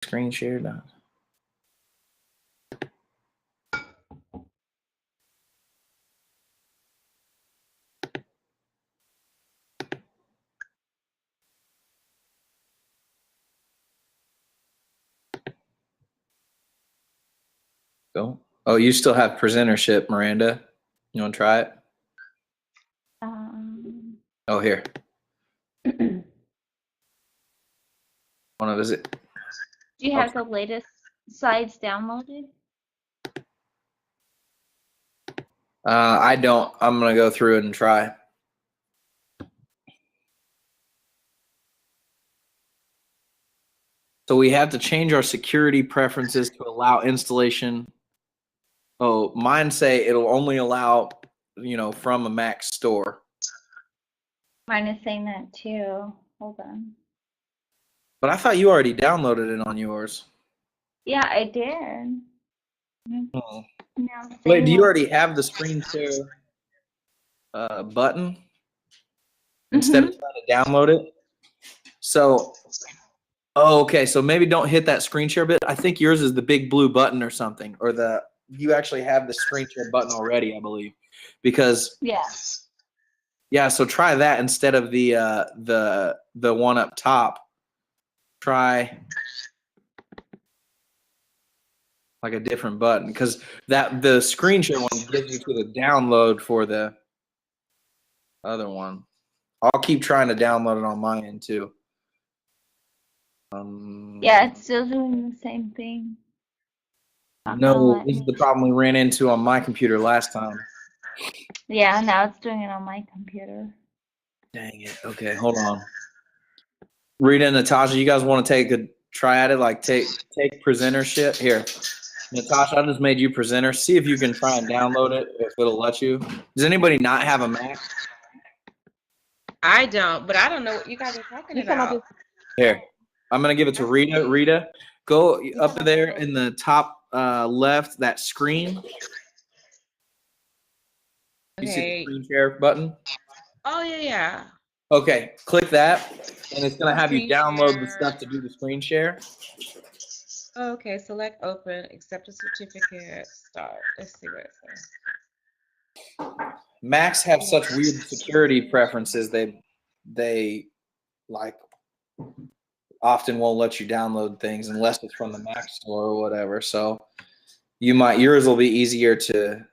Screen share done. Go. Oh, you still have presentership, Miranda. You want to try it? Oh, here. Want to visit? Do you have the latest slides downloaded? I don't. I'm gonna go through it and try. So we have to change our security preferences to allow installation. Oh, mine say it'll only allow, from a Mac store. Mine is saying that too. Hold on. But I thought you already downloaded it on yours. Yeah, I did. Oh. Now Wait, do you already have the screen share button instead of trying to download it? So, okay. So maybe don't hit that screen share bit. I think yours is the big blue button or something, or you actually have the screen share button already, I believe, because yeah. So try that instead of the one up top. Try like a different button, because the screen share one gives you to the download for the other one. I'll keep trying to download it on my end too. Yeah, it's still doing the same thing. No, this is the problem we ran into on my computer last time. Yeah, now it's doing it on my computer. Dang it. Okay, hold on. Rita and Natasha, you guys want to take a try at it? Like take presentership here. Natasha, I just made you presenter. See if you can try and download it, if it'll let you. Does anybody not have a Mac? I don't, but I don't know what you guys are talking about. Here, I'm going to give it to Rita. Rita, go up there in the top left, that screen. You see the screen share button? Oh, yeah. Okay, click that, and it's going to have you download the stuff to do the screen share. Okay, select open, accept a certificate, start. Let's see what it says. Macs have such weird security preferences. They like often won't let you download things unless it's from the Mac store or whatever. So yours will be easier to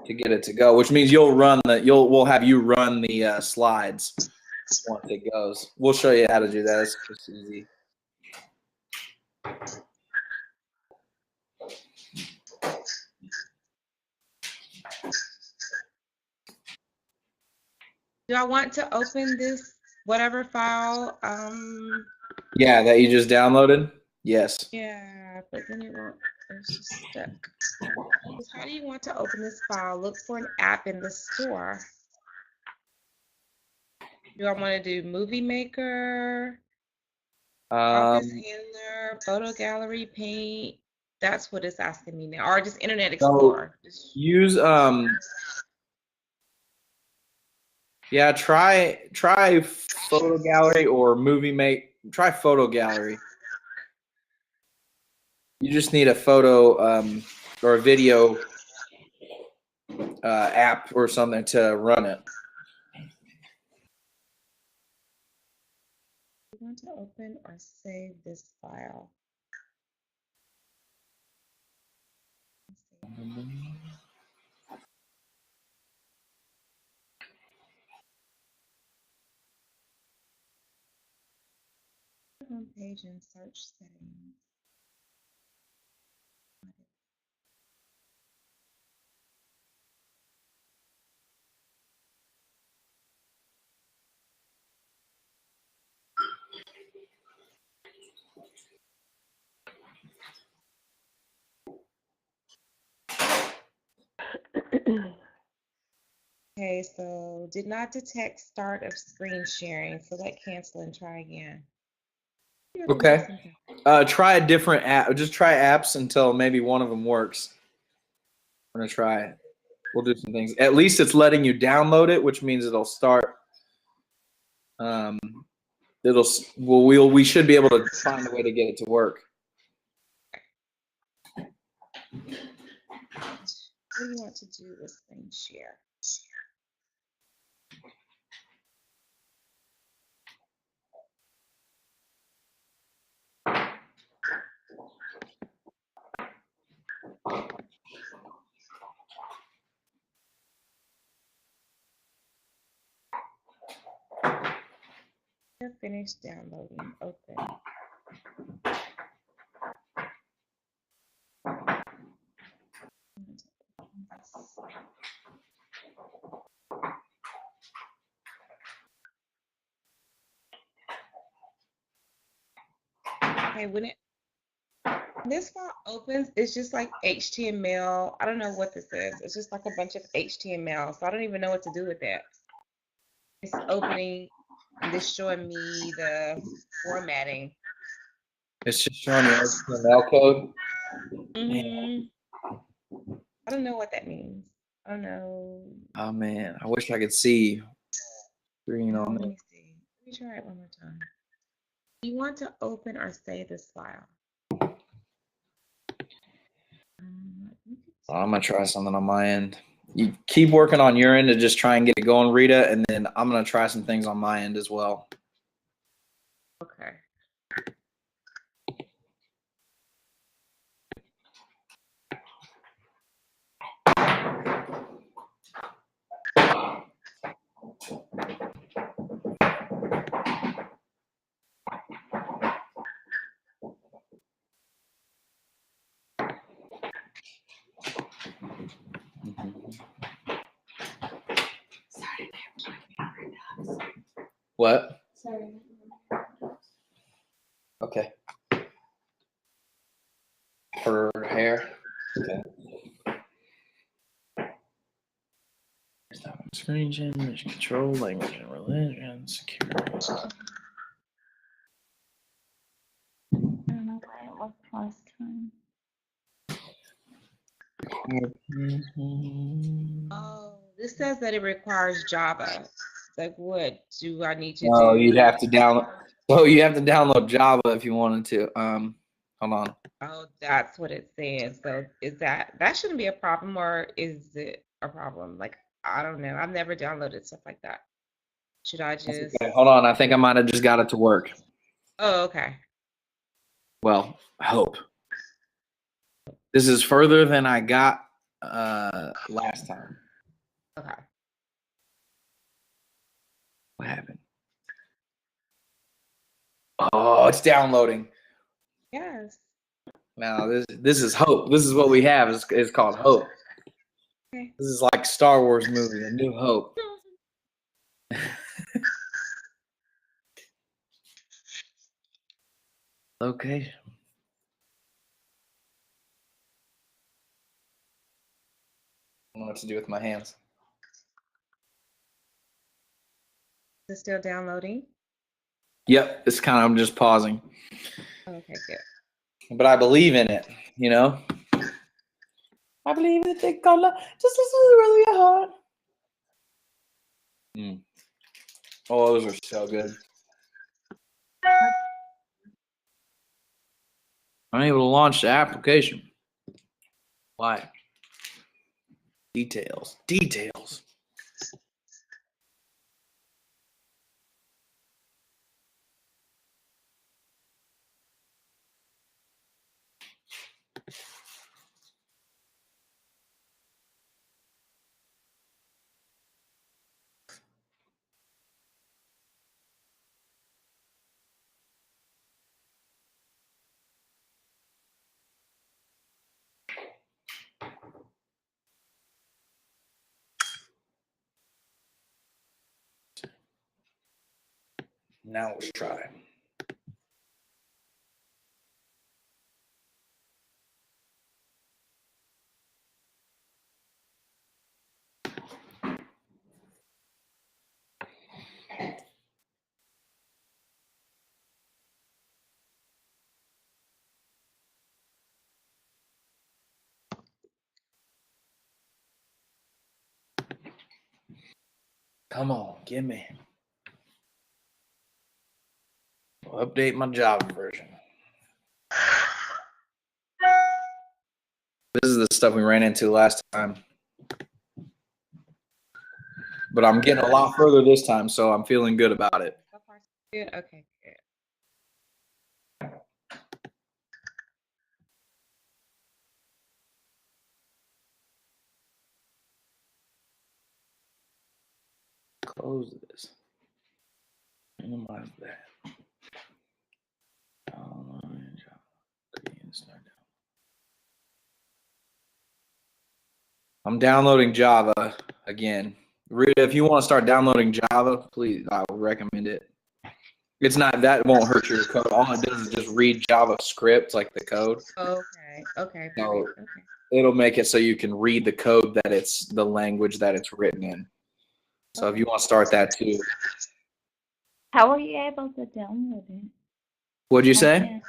get it to go, which means we'll have you run the slides once it goes. We'll show you how to do that. It's just easy. Do I want to open this whatever file? Yeah, that you just downloaded? Yes. Yeah, but then it won't. It's just stuck. How do you want to open this file? Look for an app in the store. Do I want to do Movie Maker, Office Handler, Photo Gallery, Paint? That's what it's asking me now, or just Internet Explorer. Use yeah, try Photo Gallery or try Photo Gallery. You just need a photo or a video app or something to run it. You want to open or save this file? Home page and search settings. Okay, so did not detect start of screen sharing. Select cancel and try again. Okay. Try a different app. Just try apps until maybe one of them works. I'm gonna try it. We'll do some things. At least it's letting you download it, which means it'll start. We should be able to find a way to get it to work. What do you want to do with screen share? Finish downloading. Open. Okay, when this file opens, it's just like HTML. I don't know what this is. It's just like a bunch of HTML. So I don't even know what to do with that. It's opening and this showing me the formatting. It's just showing you HTML code. I don't know what that means. I don't know. Oh man, I wish I could see green on Let it. me see. Let me try it one more time. Do you want to open or save this file? I'm gonna try something on my end. You keep working on your end to just try and get it going, Rita, and then I'm gonna try some things on my end as well. Okay. What? Okay. Her hair. Okay. Screen share, mission control, language and religion, security. I don't know why it worked last time. Oh, this says that it requires Java. Like, what do I need to do? Oh, you'd have to download. Oh, you have to download Java if you wanted to. Hold on. Oh, that's what it's saying. So is that shouldn't be a problem, or is it a problem? Like, I don't know. I've never downloaded stuff like that. Should I just? Okay, hold on. I think I might have just got it to work. Oh, okay. Well, I hope. This is further than I got last time. Okay. What happened? Oh, it's downloading. Yes. Now this is hope. This is what we have. It's called hope. Okay. This is like Star Wars movie, A New Hope. Okay. I don't know what to do with my hands. Is it still downloading? Yep, it's kind of, I'm just pausing. Okay, good. But I believe in it, you know? I believe in the color. Just listen to really hard. Oh, those are so good. I'm able to launch the application. Why? Details. Details. Now let's try. Come on, give me. I'll update my Java version. This is the stuff we ran into last time. But I'm getting a lot further this time, so I'm feeling good about it. So far, so good. Okay, good. Close this. Minimize that. I'm downloading Java again. Rita, if you want to start downloading Java, please, I would recommend it. It's not, that won't hurt your code. All it does is just read JavaScript, like the code. Okay, okay, So perfect. Okay. it'll make it so you can read the code that it's the language that it's written in. So if you want to start that too. How were you able to download it? What'd you I say? can't.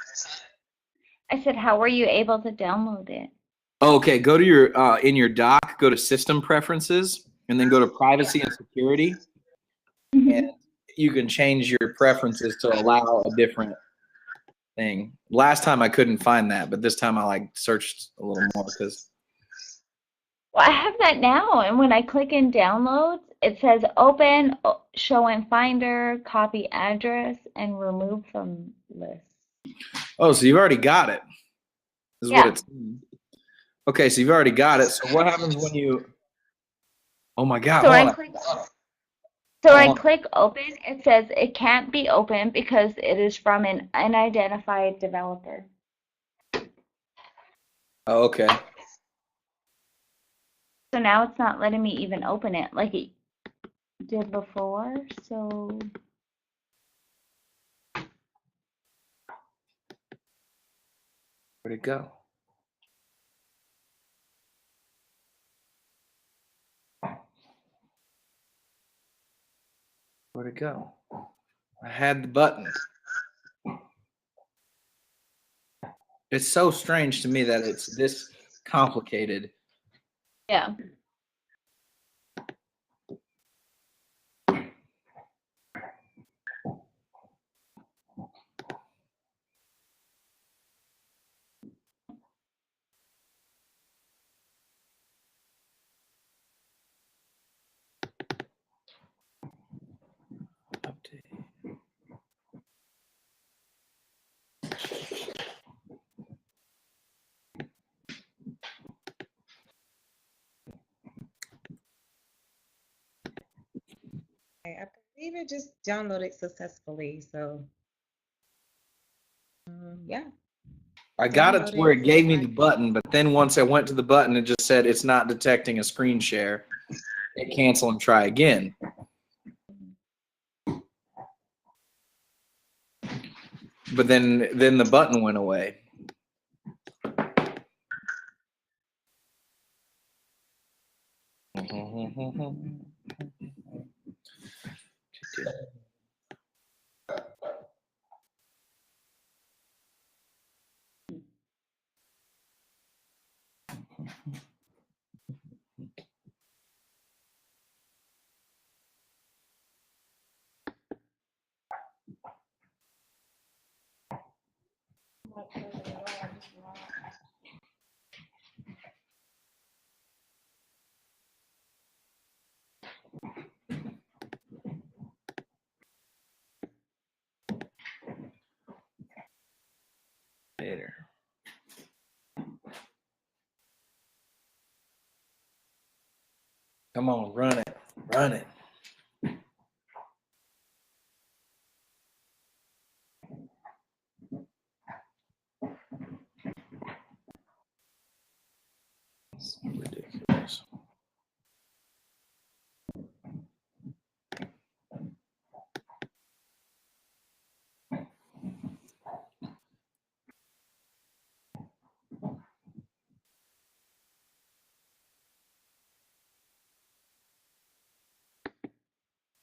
I said, how were you able to download it? Okay, go to your in your dock, go to System Preferences, and then go to Privacy and Security, and you can change your preferences to allow a different thing. Last time I couldn't find that, but this time I like searched a little more because. Well, I have that now, and when I click in downloads, it says open, show in Finder, copy address, and remove from list. Oh, so you've already got it. This is Yeah. what it's. Okay, so you've already got it. So what happens when you? Oh my God! So hold I on. click. So I Hold on. click open. It says it can't be opened because it is from an unidentified developer. Oh, okay. So now it's not letting me even open it like it did before. So Where'd it go? Where'd it go? I had the button. It's so strange to me that it's this complicated. yeah. Update. Okay, I believe it just downloaded successfully. So, yeah. I got it to where Downloaded. it gave me the button, but then once I went to the button, it just said it's not detecting a screen share. Hit cancel and try again. But then the button went away. Later. Come on, run it. Run it. It's ridiculous.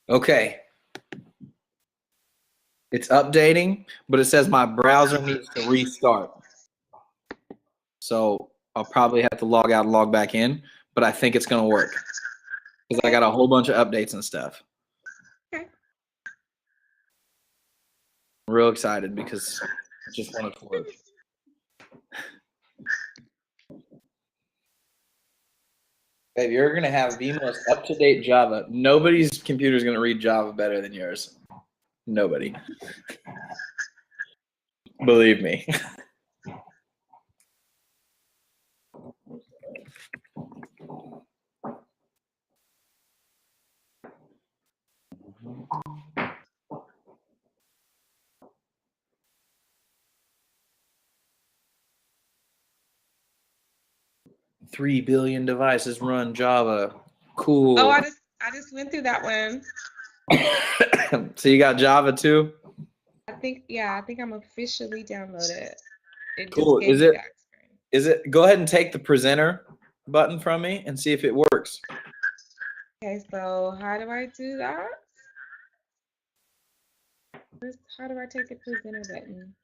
Okay. It's updating, but it says my browser needs to restart. So I'll probably have to log out and log back in, but I think it's going to work because I got a whole bunch of updates and stuff. Okay. I'm real excited because I just want it to work. Babe, you're gonna have the most up-to-date Java. Nobody's computer is gonna read Java better than yours. Nobody. Believe me. Three billion devices run Java. Cool. Oh, I just went through that one. So you got Java too? I think I'm officially downloaded. It Cool. just gave Is me it? that screen. Is it? Go ahead and take the presenter button from me and see if it works. Okay, so how do I do that? How do I take the presenter button?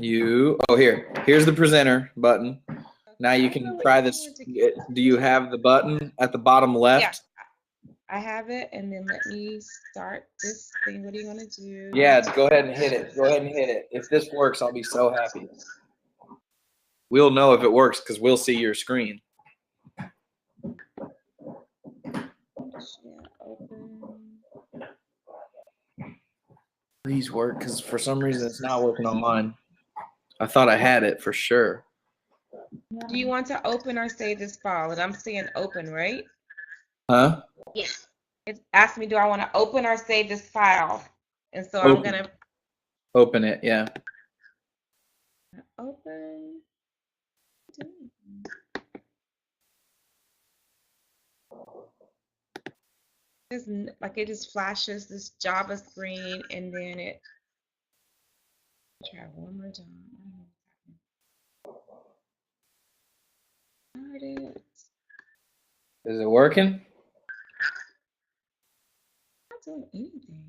Here's the presenter button. Now you I don't know can what try you this. want to get. Do you have the button at the bottom left? Yeah, I have it, and then let me start this thing. What do you want to do? Yeah, go ahead and hit it. Go ahead and hit it. If this works, I'll be so happy. We'll know if it works because we'll see your screen. Share open. Please work, because for some reason it's not working on mine. I thought I had it for sure. Do you want to open or save this file? And I'm saying open, right? Huh? Yeah. It asked me, do I want to open or save this file? And so Open. I'm gonna Open it, yeah. open. Like it just flashes this Java screen, and then it. Try one more time. There it is. Is it working? Not doing anything.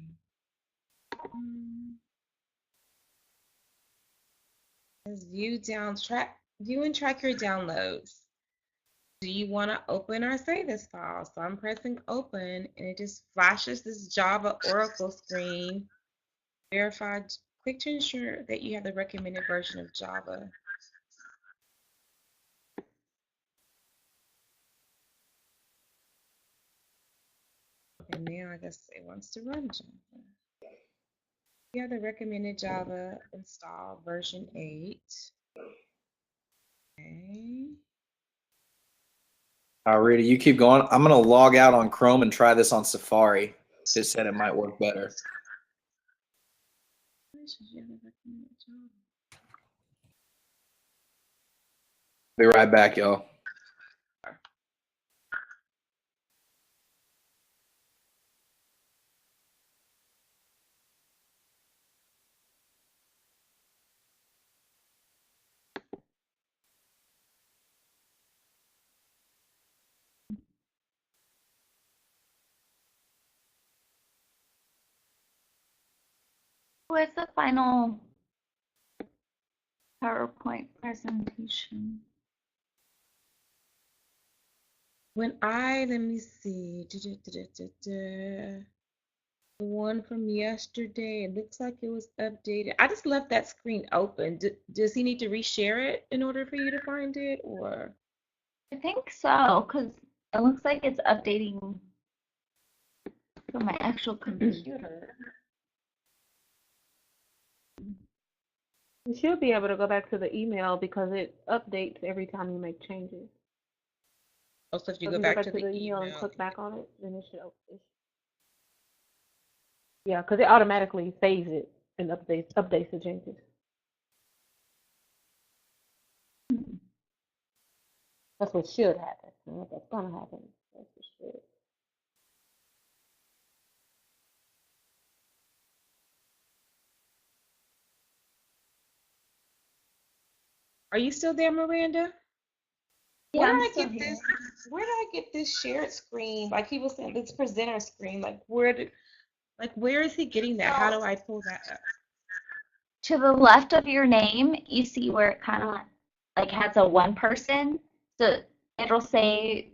Says view and track your downloads. Do you want to open or save this file? So I'm pressing open, and it just flashes this Java Oracle screen. Verified. Click to ensure that you have the recommended version of Java. And now I guess it wants to run Java. You have the recommended Java install version 8. Okay. Rita, you keep going. I'm going to log out on Chrome and try this on Safari. It said it might work better. Be right back, y'all. What's the final PowerPoint presentation? Let me see. The one from yesterday, it looks like it was updated. I just left that screen open. Does he need to reshare it in order for you to find it, or? I think so, because it looks like it's updating from my actual computer. You should be able to go back to the email because it updates every time you make changes. Also, if you So go if back to the email and email. click back on it, then it should open. Yeah, because it automatically saves it and updates the changes. That's what should happen. Not that's gonna happen. That's what should. Are you still there, Miranda? Yeah, Where I'm did I still get here. this? Where did I get this shared screen? Like he was saying, this presenter screen. Like where is he getting that? How do I pull that up? To the left of your name, you see where it kind of like has a one person. So it'll say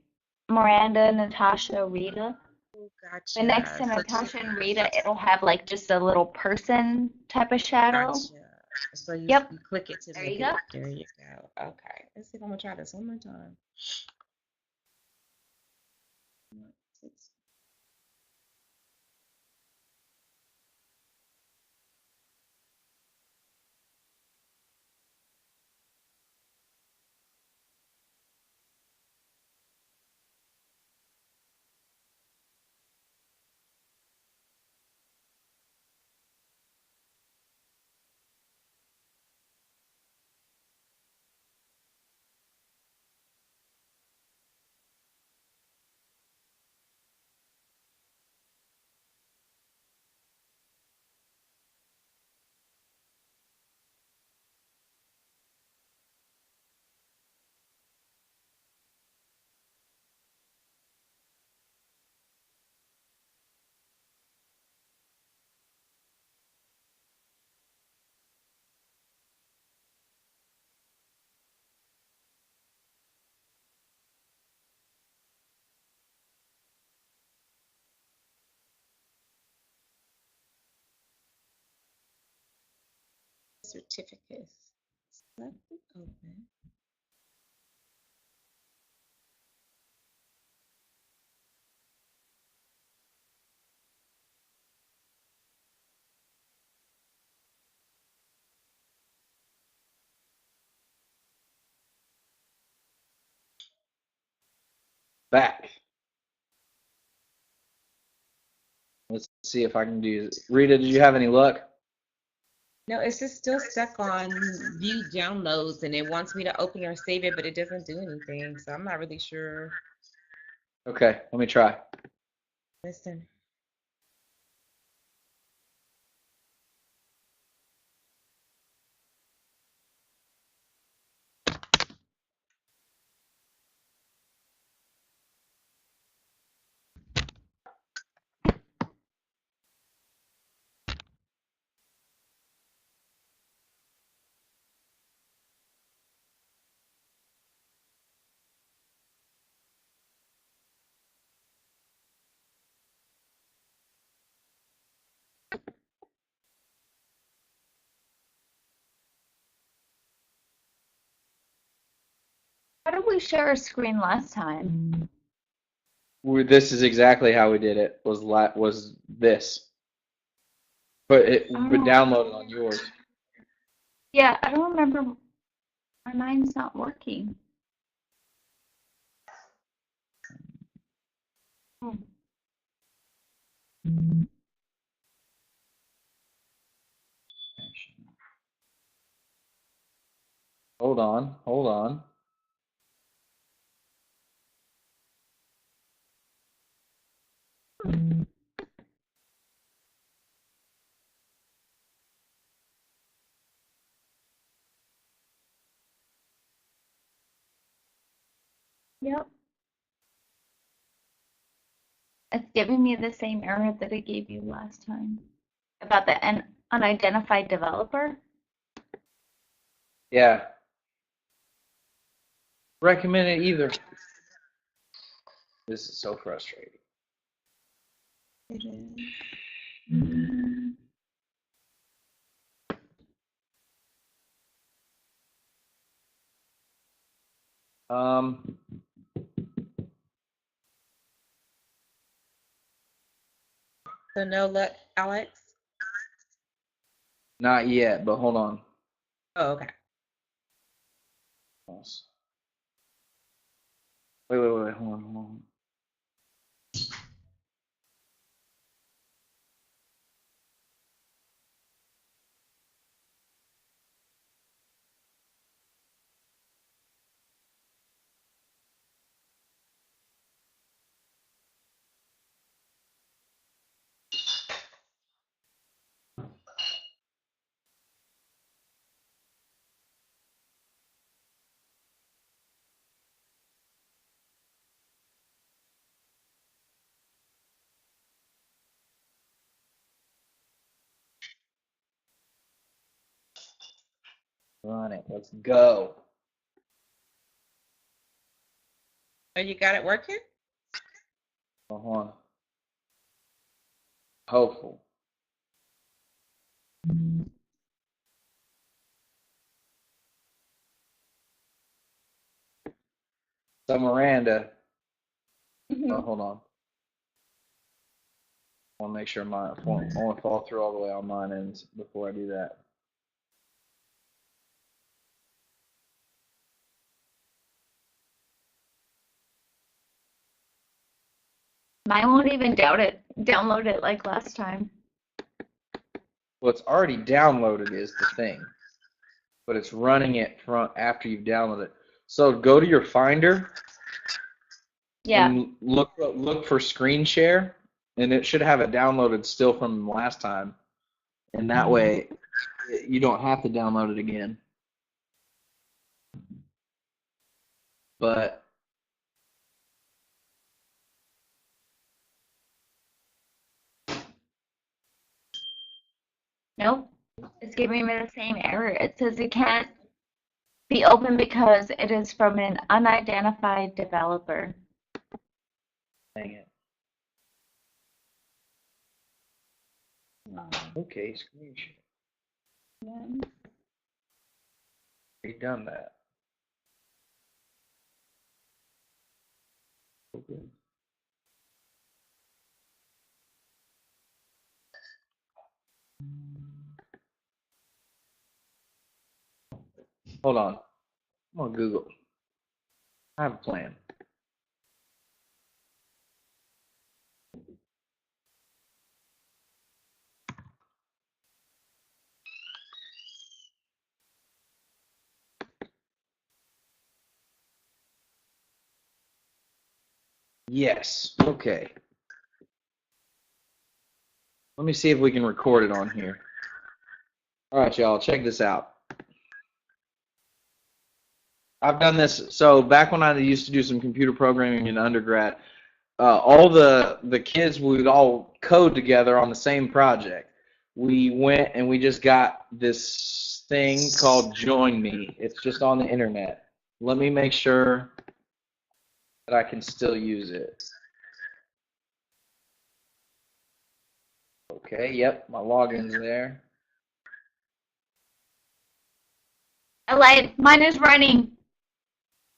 Miranda, Natasha, Rita. Oh, gotcha. But next to So Natasha and Rita, it'll have like just a little person type of shadow. gotcha. So you, Yep. you click it to There make you it. go. There you go. Okay. Let's see if I'm gonna try this one more time. Certificates. Select it open. Back. Let's see if I can do. Rita, did you have any luck? No, it's just still stuck on view downloads and it wants me to open or save it, but it doesn't do anything. So I'm not really sure. Okay, let me try. Listen. How did we share a screen last time? This is exactly how we did it. Was this, but downloaded on yours. Yeah, I don't remember. My mind's not working. Hmm. Hold on, hold on. Yep. It's giving me the same error that it gave you last time about the unidentified developer. Yeah. Recommend it either. This is so frustrating. It is. Mm. Um, So no luck, Alex? Not yet, but hold on. Oh, okay. Wait, hold on, hold on. Run it. Let's go. Oh, you got it working? Hold on. Hopeful. So Miranda, Mhm. oh, hold on. I want to make sure I want to fall through all the way on mine ends before I do that. Mine won't even download it like last time. Well, it's already downloaded is the thing, but it's running it from after you've downloaded it. So go to your Finder Yeah. and look for screen share, and it should have it downloaded still from last time, and that way you don't have to download it again. But Nope. It's giving me the same error. It says it can't be open because it is from an unidentified developer. dang it. Okay, screen share. We've done that. Okay. Hold on. I'm on Google. I have a plan. Yes. Okay. Let me see if we can record it on here. All right, y'all, check this out. I've done this. So back when I used to do some computer programming in undergrad, all the kids would all code together on the same project. We went and we just got this thing called Join Me. It's just on the internet. Let me make sure that I can still use it. Okay, yep, my login's there. I lied. Mine is running.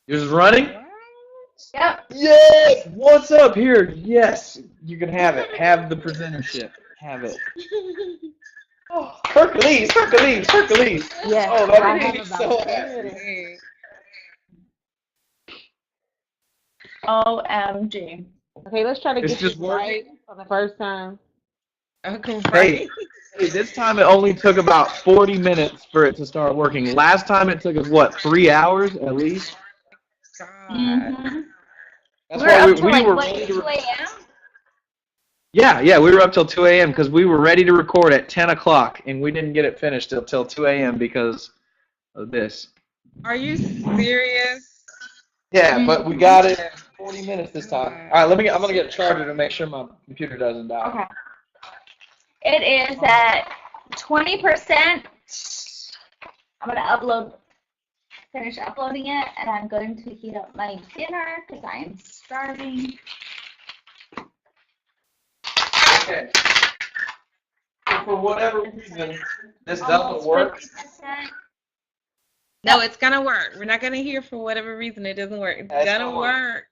Yours is running? What? Yep. Yes! What's up here? Yes, you can have it. Have the presentership. Have it. Oh, Hercules, Hercules, Hercules. Yes, Oh, that I made have me about so 2 happy. minutes. Hey. OMG. Okay, let's try to It's get just this right working. for the first time. Okay, Hey, right. this time it only took about 40 minutes for it to start working. Last time it took us, what, 3 hours at least? God. Mm-hmm. That's We're why up to we like, were what, ready 2 to. a.m.? Yeah, we were up till 2 a.m. because we were ready to record at 10 o'clock, and we didn't get it finished till 2 a.m. because of this. Are you serious? Yeah, but we got it in 40 minutes this time. All right, I'm gonna get a charger to make sure my computer doesn't die. Okay. It is at 20%. I'm gonna finish uploading it, and I'm going to heat up my dinner because I am starving. Okay. For whatever reason, this doesn't Almost work. 50%. No, it's gonna work. We're not gonna hear for whatever reason it doesn't work. It's Yeah, it's gonna gonna work. work.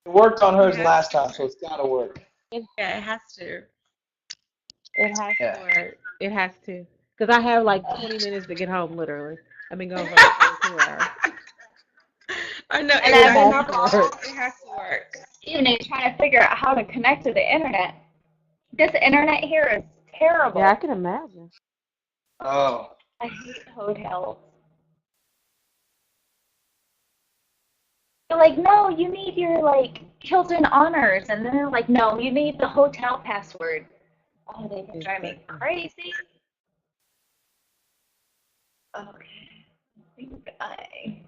It worked on hers Yeah. last time, so it's gotta work. Yeah, it has to. It has Yeah. to work. It has to. Because I have like 20 minutes to get home, literally. I've been gone for like 2 hours. Oh no, And it's I've not been my fault. It has to work. evening trying to figure out how to connect to the internet. This internet here is terrible. Yeah, I can imagine. Oh. I hate hotels. They're like, no, you need your like Hilton Honors, and then they're like, no, you need the hotel password. Oh, they can drive me crazy. Okay, I think I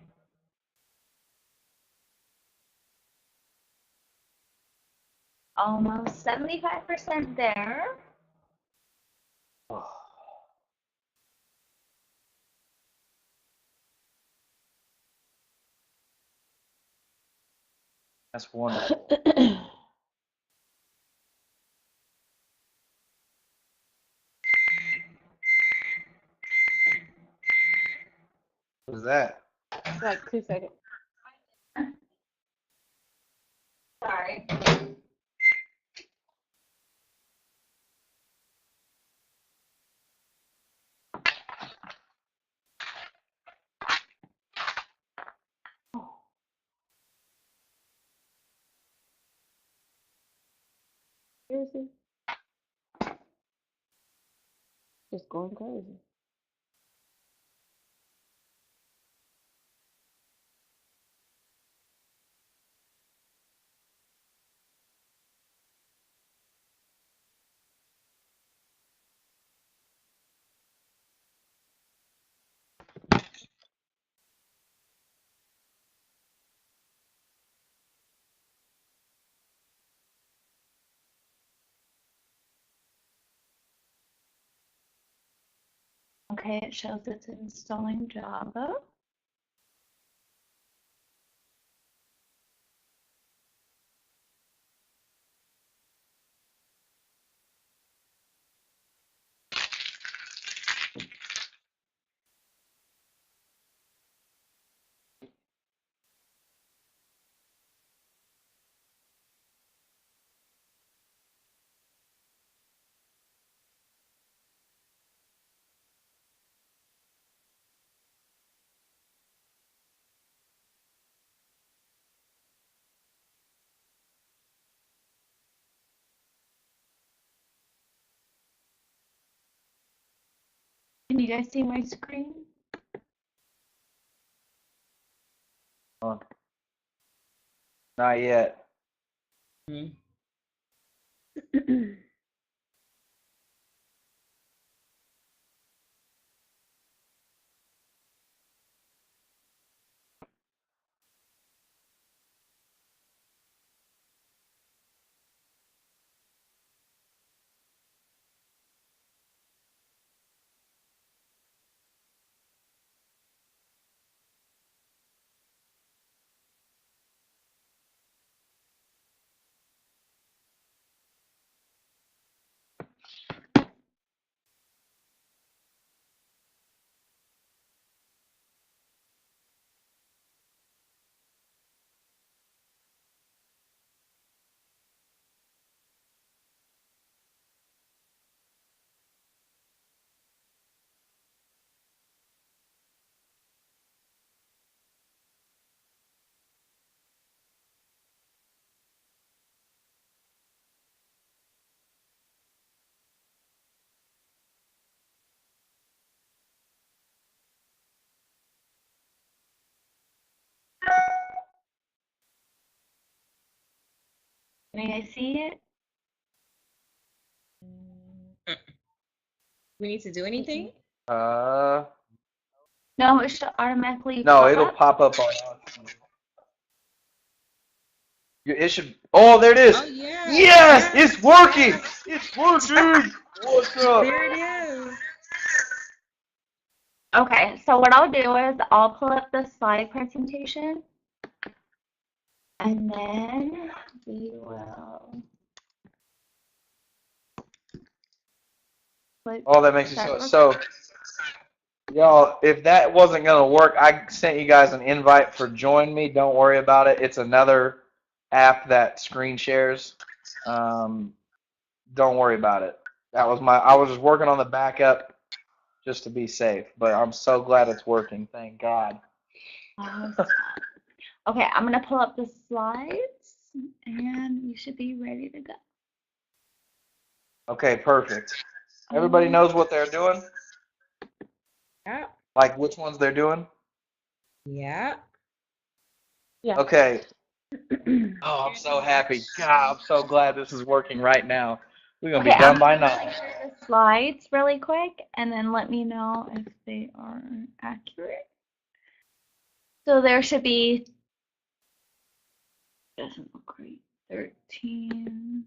almost 75% there. That's wonderful. What was that? Like 2 seconds. crazy? Just going crazy. Okay, it shows it's installing Java. Can you guys see my screen? Not yet. Mhm. Can you guys see it? We need to do anything? Uh, No, it should automatically no, pop it'll up. pop up on us. It should. Oh, there it is. Oh yeah. Yes, it's working. Yes. It's working. What's up? There it is. Okay, so what I'll do is I'll pull up the slide presentation and then we will put Oh, that makes me start so. Y'all, if that wasn't gonna work, I sent you guys an invite for Join Me. Don't worry about it. It's another app that screen shares. Don't worry about it. I was just working on the backup just to be safe, but I'm so glad it's working. Thank God. Okay, I'm gonna pull up the slides and we should be ready to go. Okay, perfect. Everybody knows what they're doing? Yeah. Like which ones they're doing? Yeah. Yeah. Okay. Oh, I'm so happy. God, I'm so glad this is working right now. We're gonna Okay, be done I'm by gonna 9. share the slides really quick and then let me know if they are accurate. So there should be, doesn't look right, 13.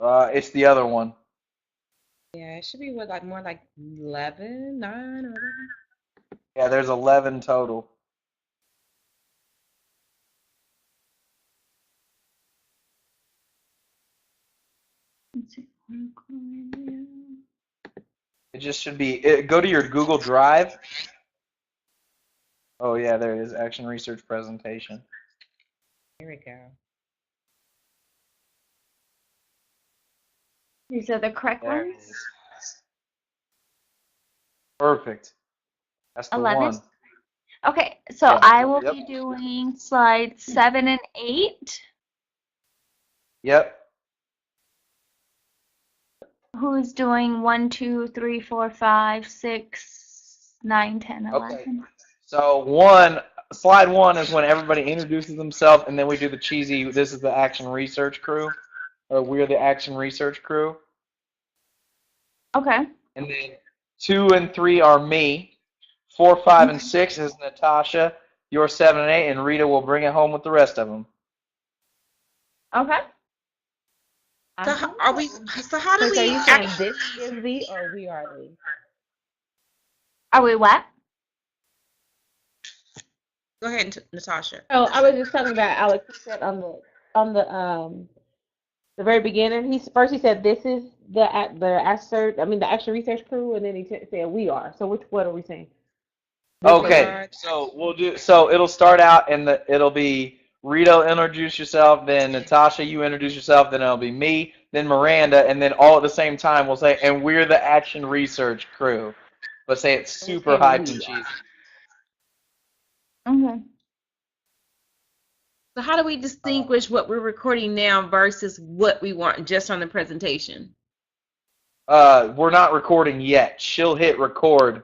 It's the other one. Yeah, it should be what, like more like 11, 9 or 11. Yeah, there's 11 total. Let's see, Oracle Review. It just should be. Go to your Google Drive. Oh yeah, there it is. Action Research Presentation. Here we go. These are the correct There it ones. is. Perfect. That's the 11. one. Okay, so Yeah, I will yep. be doing slides 7 and 8. Yep. Who's doing 1, 2, 3, 4, 5, 6, 9, 10, Okay. 11? So slide one is when everybody introduces themselves, and then we do the cheesy. This is the action research crew, or we're the action research crew. Okay. And then 2 and 3 are me. 4, 5, and 6 is Natasha. You're 7 and 8, and Rita will bring it home with the rest of them. Okay. So how, are we? So how do So are we you saying actually? this is the or we are the? Are we what? Go ahead, Natasha. Oh, I was just talking about Alex. He said on the very beginning. He said this is the action research crew, and then he said we are. So what are we saying? This is Okay, Are- so so it'll start out and it'll be Rita introduce yourself, then Natasha you introduce yourself, then it'll be me, then Miranda, and then all at the same time we'll say, and we're the action research crew. But say it's we're super saying hyped and we cheesy. are. Okay. So how do we distinguish what we're recording now versus what we want just on the presentation? We're not recording yet. She'll hit record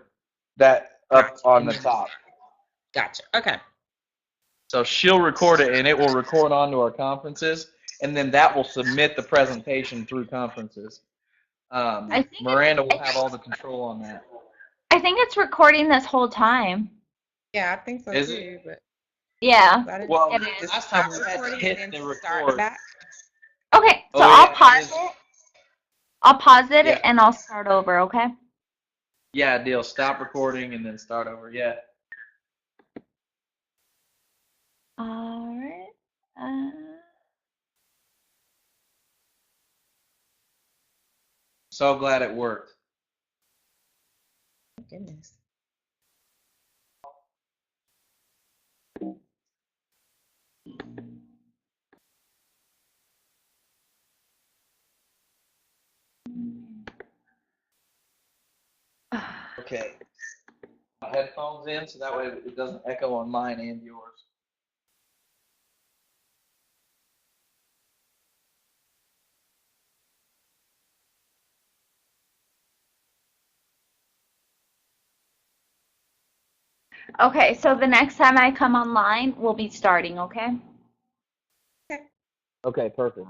that up Gotcha. on the top. Gotcha. Okay. So she'll record it and it will record onto our conferences, and then that will submit the presentation through conferences. I think Miranda will I have think all the control on that. I think it's recording this whole time. Yeah, I think so Is too. But Yeah, I didn't Well, it just is. last time stop we had to recording hit and the then start record. back. Okay, so Oh, I'll yeah, pause it is. it. I'll pause it Yeah. and I'll start over, okay? Yeah, deal. Stop recording and then start over. Yeah. All right. So glad it worked. Goodness. Okay. My headphones in so that way it doesn't echo on mine and yours. Okay, so the next time I come online, we'll be starting, okay? Okay, perfect.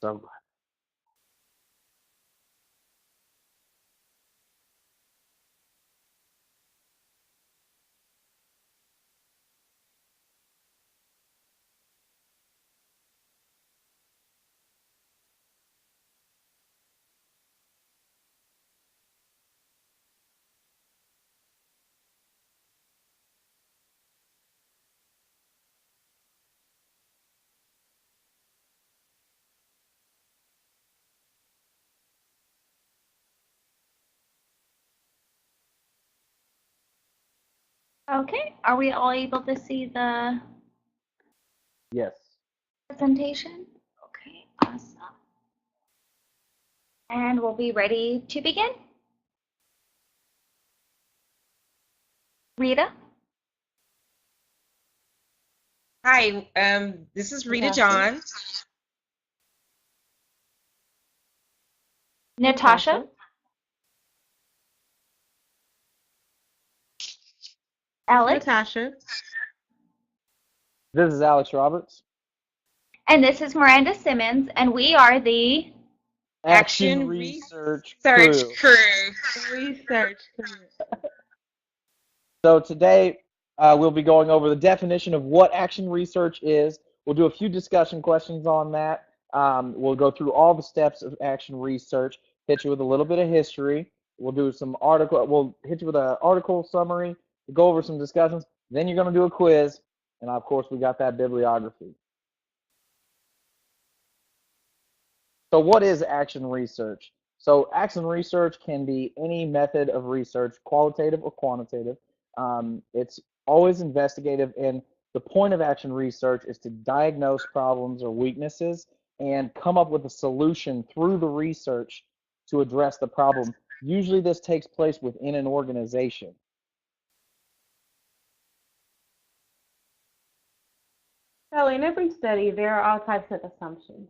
So glad. Okay, are we all able to see the Yes. presentation? Okay, awesome. And we'll be ready to begin. Rita? Hi, this is Rita Natasha. John. Natasha? Alex? Natasha. This is Alex Roberts. And this is Miranda Simmons, and we are the Action Research Search Crew. crew. Research. So today we'll be going over the definition of what action research is. We'll do a few discussion questions on that. We'll go through all the steps of action research, hit you with a little bit of history. We'll do some article. We'll hit you with an article summary, go over some discussions. Then you're going to do a quiz, and of course we got that bibliography. So what is action research? So action research can be any method of research, qualitative or quantitative. It's always investigative, and the point of action research is to diagnose problems or weaknesses and come up with a solution through the research to address the problem. Usually this takes place within an organization. So in every study, there are all types of assumptions.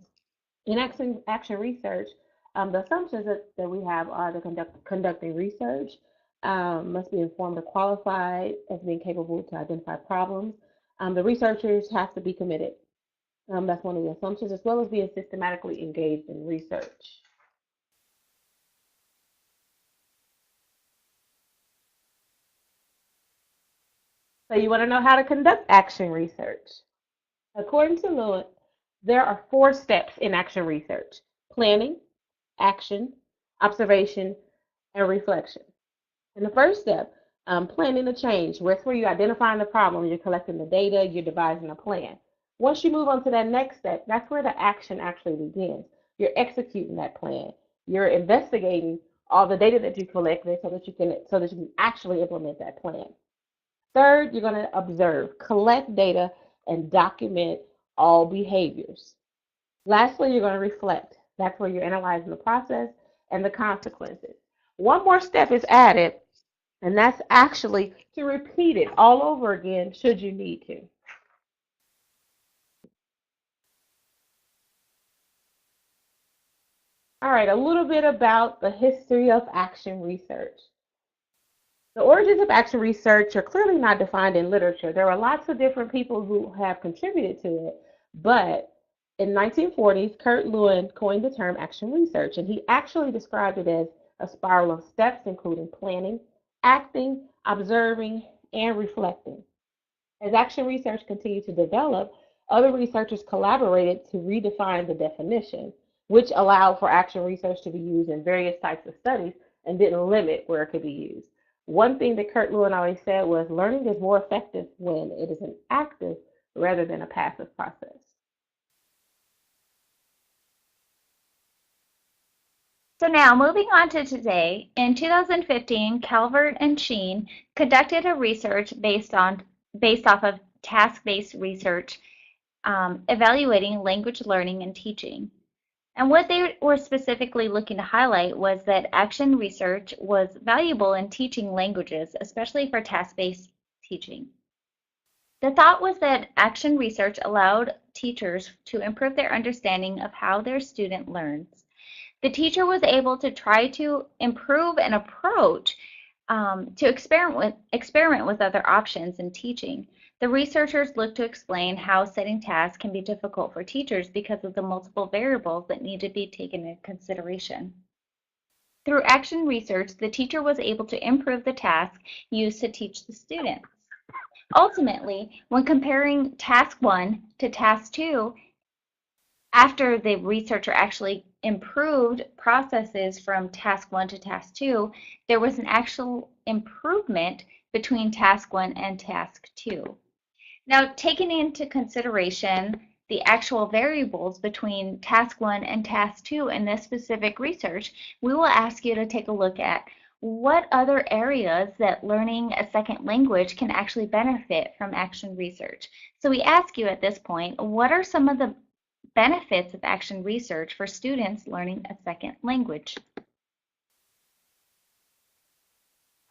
In action research, the assumptions that we have are the conducting research, must be informed or qualified as being capable to identify problems. The researchers have to be committed. That's one of the assumptions, as well as being systematically engaged in research. So you want to know how to conduct action research. According to Lewin, there are 4 steps in action research: planning, action, observation, and reflection. In the first step, planning the change, that's where you're identifying the problem, you're collecting the data, you're devising a plan. Once you move on to that next step, that's where the action actually begins. You're executing that plan. You're investigating all the data that you collected so that you can actually implement that plan. Third, you're going to observe, collect data, and document all behaviors. Lastly, you're going to reflect. That's where you're analyzing the process and the consequences. One more step is added, and that's actually to repeat it all over again should you need to. All right, a little bit about the history of action research. The origins of action research are clearly not defined in literature. There are lots of different people who have contributed to it, but in 1940s, Kurt Lewin coined the term action research, and he actually described it as a spiral of steps, including planning, acting, observing, and reflecting. As action research continued to develop, other researchers collaborated to redefine the definition, which allowed for action research to be used in various types of studies and didn't limit where it could be used. One thing that Kurt Lewin always said was learning is more effective when it is an active rather than a passive process. So now, moving on to today, in 2015, Calvert and Sheen conducted a research based off of task-based research, evaluating language learning and teaching. And what they were specifically looking to highlight was that action research was valuable in teaching languages, especially for task-based teaching. The thought was that action research allowed teachers to improve their understanding of how their student learns. The teacher was able to try to improve an approach to experiment with other options in teaching. The researchers looked to explain how setting tasks can be difficult for teachers because of the multiple variables that need to be taken into consideration. Through action research, the teacher was able to improve the task used to teach the students. Ultimately, when comparing task 1 to task 2, after the researcher actually improved processes from task 1 to task 2, there was an actual improvement between task 1 and task 2. Now, taking into consideration the actual variables between task 1 and task 2 in this specific research, we will ask you to take a look at what other areas that learning a second language can actually benefit from action research. So we ask you at this point, what are some of the benefits of action research for students learning a second language?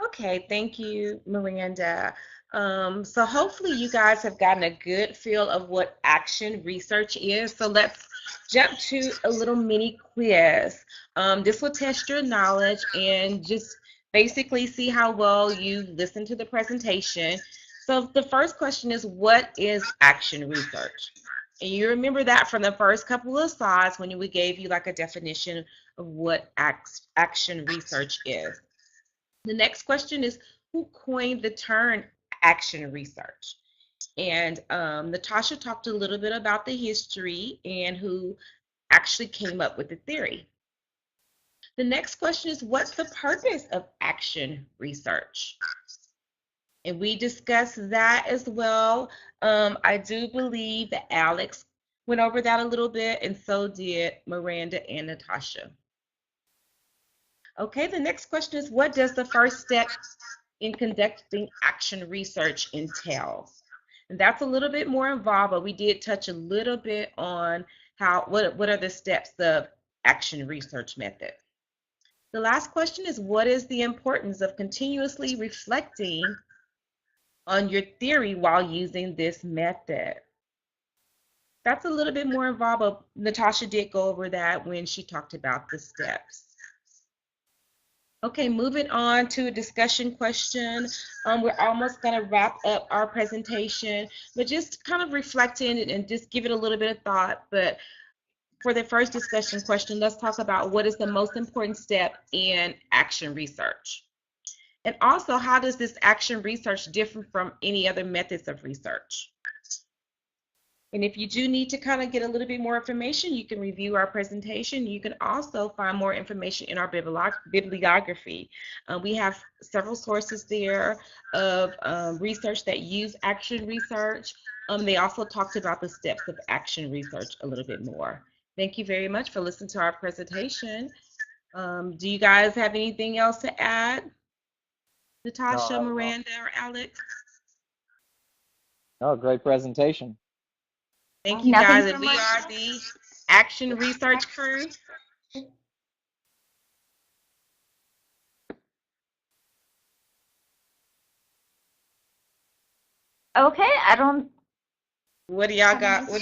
Okay, thank you, Miranda. So hopefully you guys have gotten a good feel of what action research is. So let's jump to a little mini quiz. This will test your knowledge and just basically see how well you listen to the presentation. So the first question is, what is action research? And you remember that from the first couple of slides when we gave you like a definition of what action research is. The next question is, who coined the term action research? And Natasha talked a little bit about the history and who actually came up with the theory. The next question is, what's the purpose of action research? And we discussed that as well. I do believe that Alex went over that a little bit, and so did Miranda and Natasha. Okay, the next question is, what does the first step in conducting action research entail? And that's a little bit more involved, but we did touch a little bit on what are the steps of action research method? The last question is, what is the importance of continuously reflecting on your theory while using this method? That's a little bit more involved, but Natasha did go over that when she talked about the steps. Okay, moving on to a discussion question. We're almost going to wrap up our presentation, but just kind of reflecting and just give it a little bit of thought. But for the first discussion question, let's talk about what is the most important step in action research. And also, how does this action research differ from any other methods of research? And if you do need to kind of get a little bit more information, you can review our presentation. You can also find more information in our bibliography. We have several sources there of research that use action research. They also talked about the steps of action research a little bit more. Thank you very much for listening to our presentation. Do you guys have anything else to add? Natasha, No, Miranda, or Alex? Oh, great presentation. Thank you Nothing guys. from We us. are the Action Research Crew. Okay, I don't What do y'all got? What